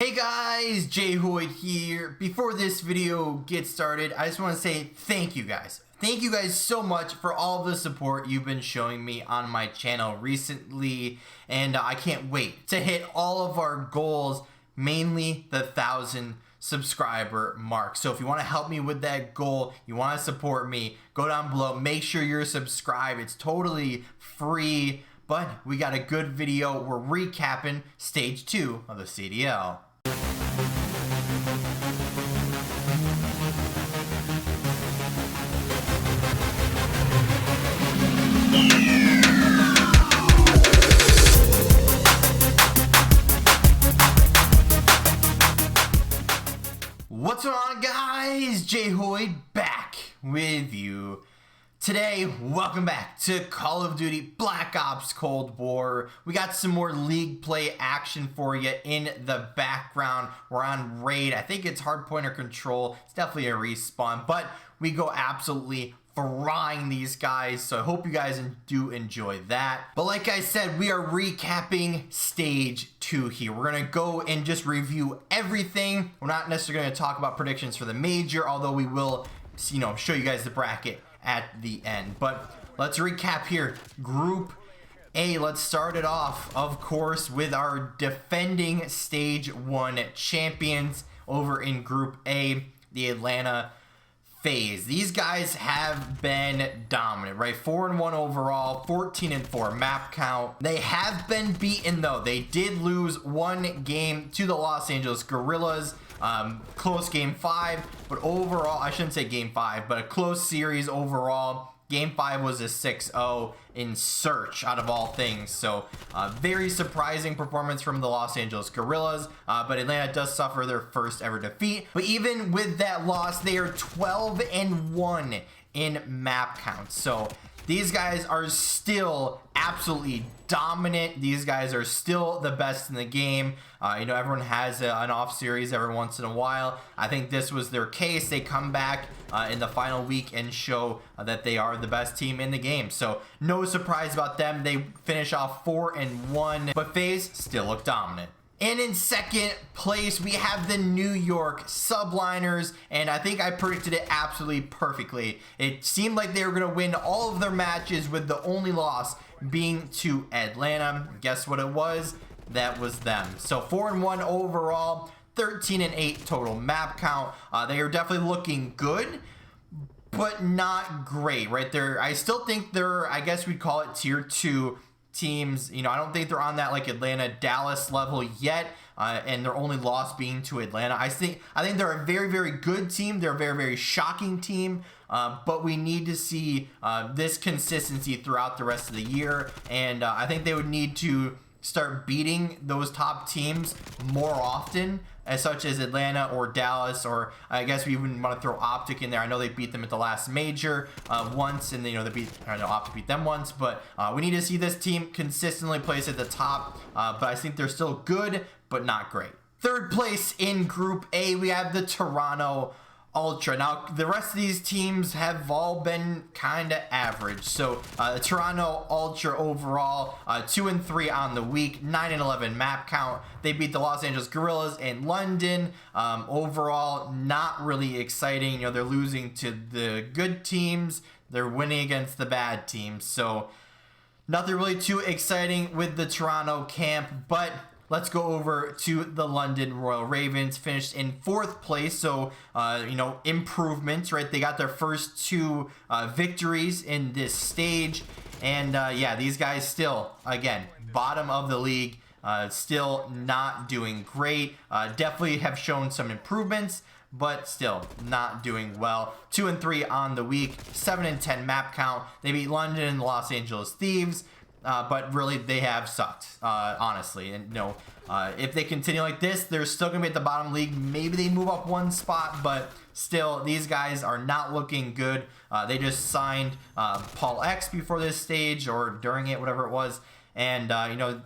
Hey guys, Jay Hoyt here. Before this video gets started, I just want to say thank you guys. Thank you guys so much for all the support you've been showing me on my channel recently, and I can't wait to hit all of our goals, mainly the 1,000 subscriber mark. So if you want to help me with that goal, you want to support me, go down below, make sure you're subscribed. It's totally free, but we got a good video. We're recapping stage 2 of the CDL. What's going on, guys? Jay Hoyt back with you today. Welcome back to Call of Duty Black Ops Cold War. We got some more league play action for you in the background. We're on raid. I think it's hardpoint or control. It's definitely a respawn, but we go absolutely frying these guys, so I hope you guys do enjoy that. But like I said, we are recapping stage 2 here. We're gonna go and just review everything. We're not necessarily gonna talk about predictions for the major, although we will, show you guys the bracket at the end. But let's recap here. Group A, let's start it off, of course, with our defending stage 1 champions over in Group A, the Atlanta FaZe. These guys have been dominant, right? 4-1 overall, 14-4 map count. They have been beaten though. They did lose one game to the Los Angeles Guerrillas. Close game 5, but overall, I shouldn't say game 5, but a close series overall. Game 5 was a 6-0 in Search, out of all things. So, very surprising performance from the Los Angeles Guerrillas. But Atlanta does suffer their first ever defeat. But even with that loss, they are 12-1 in map count. So, these guys are still absolutely dominant. These guys are still the best in the game. Everyone has an off series every once in a while. I think this was their case. They come back in the final week and show that they are the best team in the game. So no surprise about them. They finish off 4-1, but FaZe still look dominant. And in second place, we have the New York Subliners, and I think I predicted it absolutely perfectly. It seemed like they were going to win all of their matches, with the only loss being to Atlanta. Guess what it was? That was them. So 4-1 overall, 13-8 total map count. They are definitely looking good, but not great, right? I still think they're, I guess we'd call it tier 2 teams. I don't think they're on that like Atlanta, Dallas level yet, and their only loss being to Atlanta. I think they're a very, very good team. They're a very, very shocking team, but we need to see this consistency throughout the rest of the year, and I think they would need to start beating those top teams more often, as such as Atlanta or Dallas, or I guess we even want to throw Optic in there. I know they beat them at the last major once, and Optic beat them once, but we need to see this team consistently place at the top, but I think they're still good, but not great. Third place in Group A, we have the Toronto Ultra. Now, the rest of these teams have all been kind of average. So, the Toronto Ultra overall, 2-3 on the week, 9-11 map count. They beat the Los Angeles Guerrillas in London. Overall, not really exciting. They're losing to the good teams. They're winning against the bad teams. So, nothing really too exciting with the Toronto camp, but let's go over to the London Royal Ravens, finished in 4th place. So, improvements, right? They got their first 2 victories in this stage. And, yeah, these guys still, again, bottom of the league, still not doing great. Definitely have shown some improvements, but still not doing well. 2-3 on the week, 7-10 map count. They beat London and the Los Angeles Thieves. But really, they have sucked, honestly. And, if they continue like this, they're still going to be at the bottom league. Maybe they move up 1 spot, but still, these guys are not looking good. They just signed Paul X before this stage, or during it, whatever it was. And,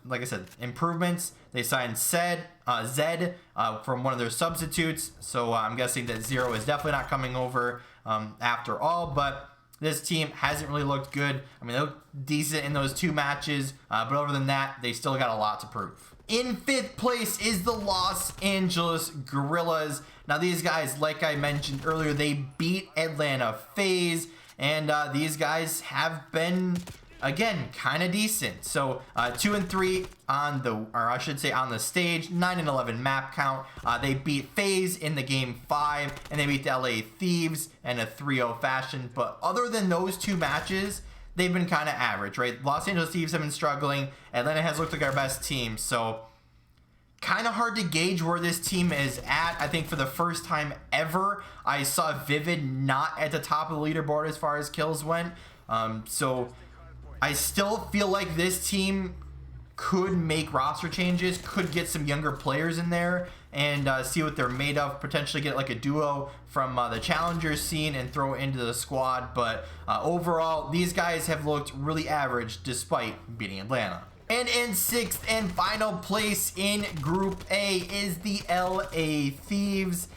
like I said, improvements. They signed Zed from one of their substitutes. So I'm guessing that Zero is definitely not coming over after all. But this team hasn't really looked good. I mean, they looked decent in those 2 matches, but other than that, they still got a lot to prove. In 5th place is the Los Angeles Guerrillas. Now these guys, like I mentioned earlier, they beat Atlanta FaZe, and these guys have been, again, kind of decent. So 2 and 3 on the, or I should say on the stage, 9 and 11 map count. They beat FaZe in the game 5, and they beat the LA Thieves in a 3-0 fashion. But other than those 2 matches, they've been kind of average, right? Los Angeles Thieves have been struggling. Atlanta has looked like our best team, so kind of hard to gauge where this team is at. I think for the first time ever, I saw Vivid not at the top of the leaderboard as far as kills went. So I still feel like this team could make roster changes, could get some younger players in there and see what they're made of, potentially get like a duo from the challengers scene and throw it into the squad. But overall, these guys have looked really average despite beating Atlanta. And in 6th and final place in Group A is the LA Thieves.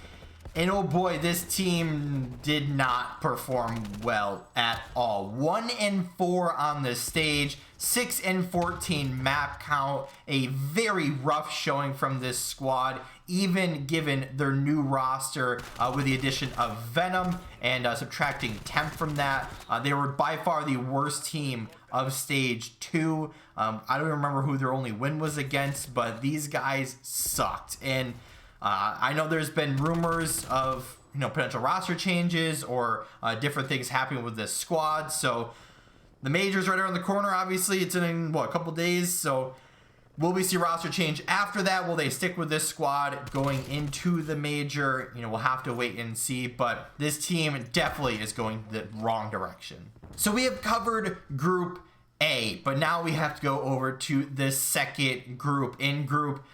And oh boy, this team did not perform well at all. 1 and 4 on the stage, 6 and 14 map count. A very rough showing from this squad, even given their new roster with the addition of Venom and subtracting Temp from that. They were by far the worst team of stage 2. I don't remember who their only win was against, but these guys sucked. And I know there's been rumors of potential roster changes or different things happening with this squad. So the major's right around the corner. Obviously, it's in what, a couple days. So will we see roster change after that? Will they stick with this squad going into the major? We'll have to wait and see. But this team definitely is going the wrong direction. So we have covered Group A, but now we have to go over to the second group. In Group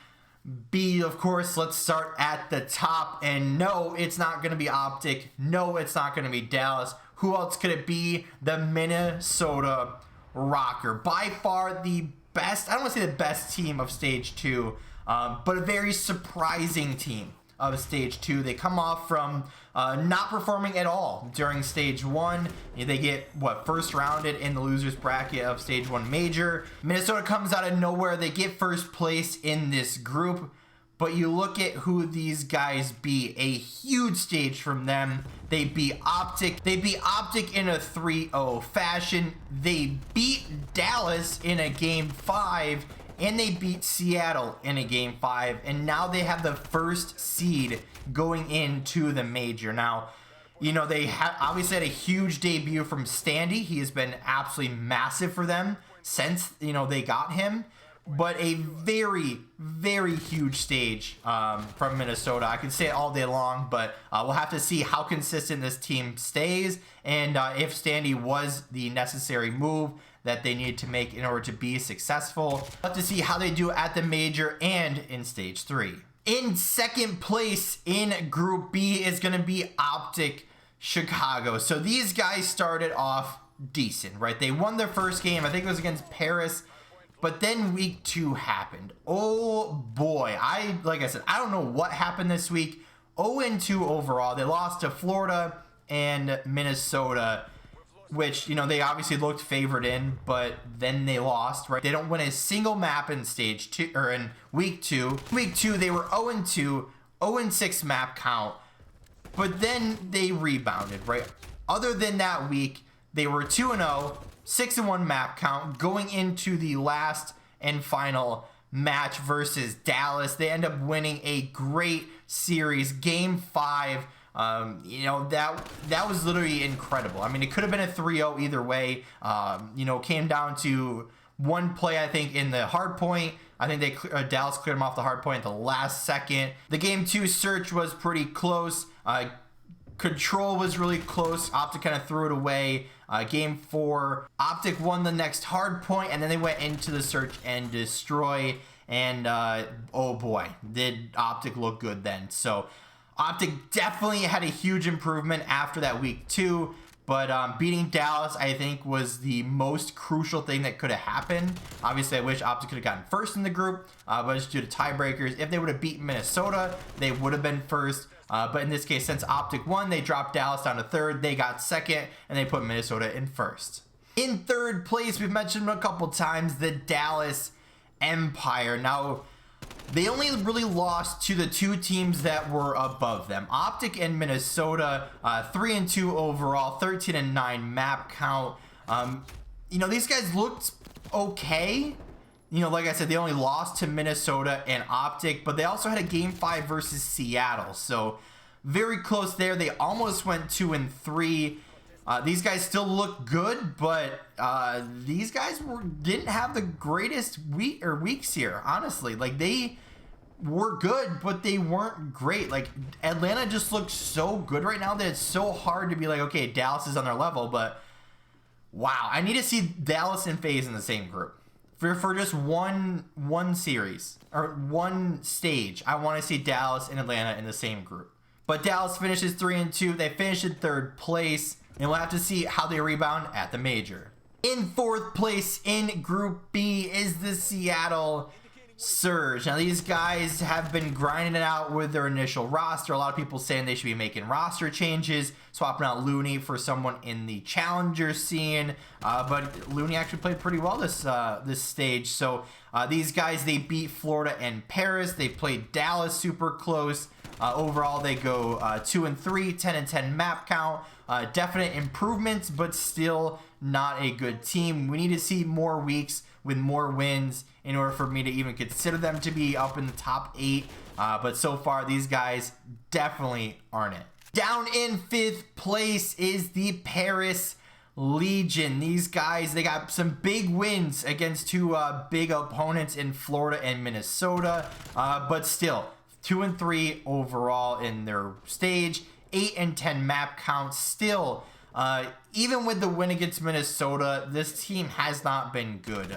B, of course, let's start at the top. And no, it's not going to be Optic. No, it's not going to be Dallas. Who else could it be? The Minnesota Rocker. By far the best, I don't want to say the best team of stage 2, but a very surprising team of stage 2. They come off from not performing at all during stage 1. They get first rounded in the losers bracket of stage 1 major. Minnesota comes out of nowhere. They get first place in this group, but you look at who these guys beat. A huge stage from them. They beat Optic. They beat Optic in a 3-0 fashion. They beat Dallas in a game 5. And they beat Seattle in a game 5, and now they have the first seed going into the major. Now, they obviously had a huge debut from Standy. He has been absolutely massive for them since, they got him. But a very, very huge stage from Minnesota. I could say it all day long, but we'll have to see how consistent this team stays and if Standy was the necessary move that they need to make in order to be successful. We'll have to see how they do at the major and in stage 3. In second place in Group B is going to be Optic Chicago. So these guys started off decent, right? They won their first game. I think it was against Paris. But then week 2 happened. Oh boy. Like I said, I don't know what happened this week. 0-2 overall. They lost to Florida and Minnesota, which, they obviously looked favored in, but then they lost, right? They don't win a single map in stage 2 or in week 2. Week 2, they were 0-2, 0-6 map count, but then they rebounded, right? Other than that week, they were 2-0, 6-1 map count going into the last and final match versus Dallas. They end up winning a great series, game 5. That was literally incredible. I mean, it could have been a 3-0 either way. Came down to one play, I think, in the hard point. I think Dallas cleared them off the hard point at the last second. The game 2 search was pretty close. Control was really close. Optic kind of threw it away. Game 4, Optic won the next hard point, and then they went into the search and destroy. And oh boy, did Optic look good then. So Optic definitely had a huge improvement after that week 2, but beating Dallas, I think, was the most crucial thing that could have happened. Obviously, I wish Optic could have gotten first in the group, but it's due to tiebreakers. If they would have beaten Minnesota, they would have been first. But in this case, since Optic won, they dropped Dallas down to third. They got second, and they put Minnesota in first. In third place, we've mentioned a couple times, the Dallas Empire. Now, They only really lost to the two teams that were above them. Optic and Minnesota, 3-2 overall, 13-9 map count. You know, these guys looked okay. You know, like I said, they only lost to Minnesota and Optic, but they also had a Game 5 versus Seattle. So very close there. They almost went 2-3. These guys still look good, but these guys didn't have the greatest weeks here, honestly. Like, they were good, but they weren't great. Like, Atlanta just looks so good right now that it's so hard to be like, okay, Dallas is on their level, but wow, I need to see Dallas and FaZe in the same group. For just one series, or one stage, I want to see Dallas and Atlanta in the same group. But Dallas finishes 3-2. They finished in 3rd place, and we'll have to see how they rebound at the major. In 4th place in Group B is the Seattle Surge. Now, these guys have been grinding it out with their initial roster. A lot of people saying they should be making roster changes, swapping out Looney for someone in the challenger scene. But Looney actually played pretty well this stage. So these guys, they beat Florida and Paris. They played Dallas super close. Overall, they go 2-3, 10-10 map count. Definite improvements, but still not a good team. We need to see more weeks with more wins in order for me to even consider them to be up in the top 8. But so far, these guys definitely aren't it. Down in 5th place is the Paris Legion. These guys, they got some big wins against two big opponents in Florida and Minnesota. But still, 2-3 overall in their stage. 8-10 map count. Still, even with the win against Minnesota, this team has not been good.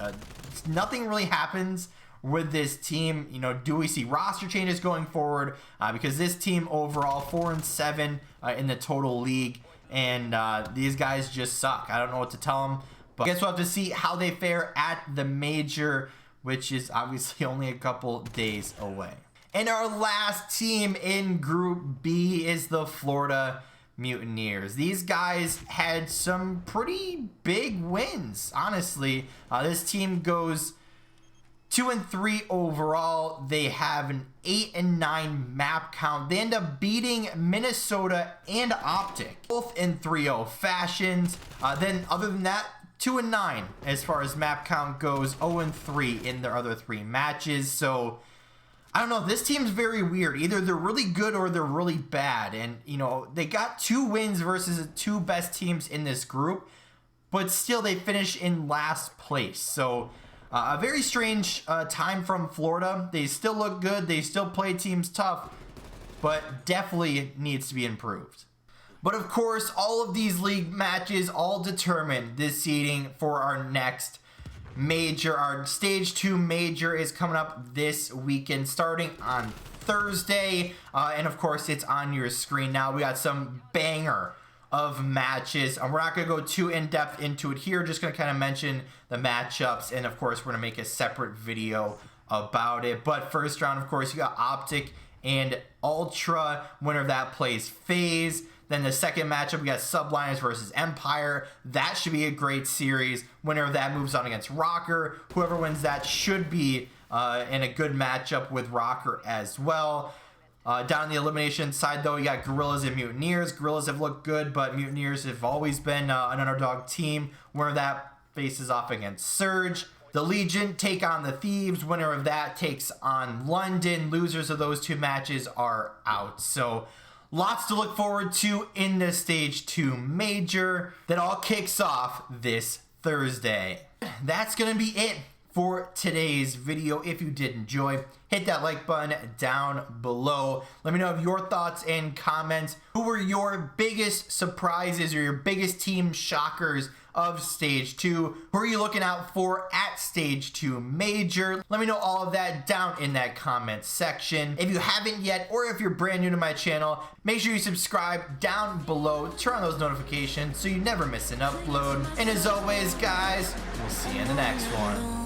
Nothing really happens with this team. You know, do we see roster changes going forward? Because this team overall 4-7 in the total league, and these guys just suck. I don't know what to tell them, but I guess we'll have to see how they fare at the major, which is obviously only a couple days away. And our last team in Group B is the Florida Mutineers. These guys had some pretty big wins, honestly. This team goes 2-3 overall. They have an 8-9 map count. They end up beating Minnesota and Optic, both in 3-0 fashions. Then other than that, 2-9 as far as map count goes, 0-3 in their other 3 matches. So I don't know, this team's very weird. Either they're really good or they're really bad. And, you know, they got 2 wins versus the 2 best teams in this group, but still they finish in last place. So a very strange time from Florida. They still look good. They still play teams tough, but definitely needs to be improved. But of course, all of these league matches all determine this seeding for our next major. Our stage 2 major is coming up this weekend, starting on Thursday, and of course it's on your screen now. We got some banger of matches. We're not going to go too in-depth into it here, just going to kind of mention the matchups, and of course we're going to make a separate video about it. But first round, of course, you got Optic and Ultra. Winner of that plays FaZe. Then the second matchup, we got Subliners versus Empire. That should be a great series. Winner of that moves on against Rocker. Whoever wins that should be in a good matchup with Rocker as well. Down the elimination side, though, you got Gorillas and Mutineers. Gorillas have looked good, but Mutineers have always been an underdog team. Winner of that faces off against Surge. The Legion take on the Thieves. Winner of that takes on London. Losers of those 2 matches are out. So lots to look forward to in this stage 2 major that all kicks off this Thursday. That's going to be it for today's video. If you did enjoy, hit that like button down below. Let me know your thoughts and comments. Who were your biggest surprises or your biggest team shockers of stage 2? Who are you looking out for at stage 2 major? Let me know all of that down in that comment section. If you haven't yet, or if you're brand new to my channel, make sure you subscribe down below. Turn on those notifications so you never miss an upload. And as always, guys, we'll see you in the next one.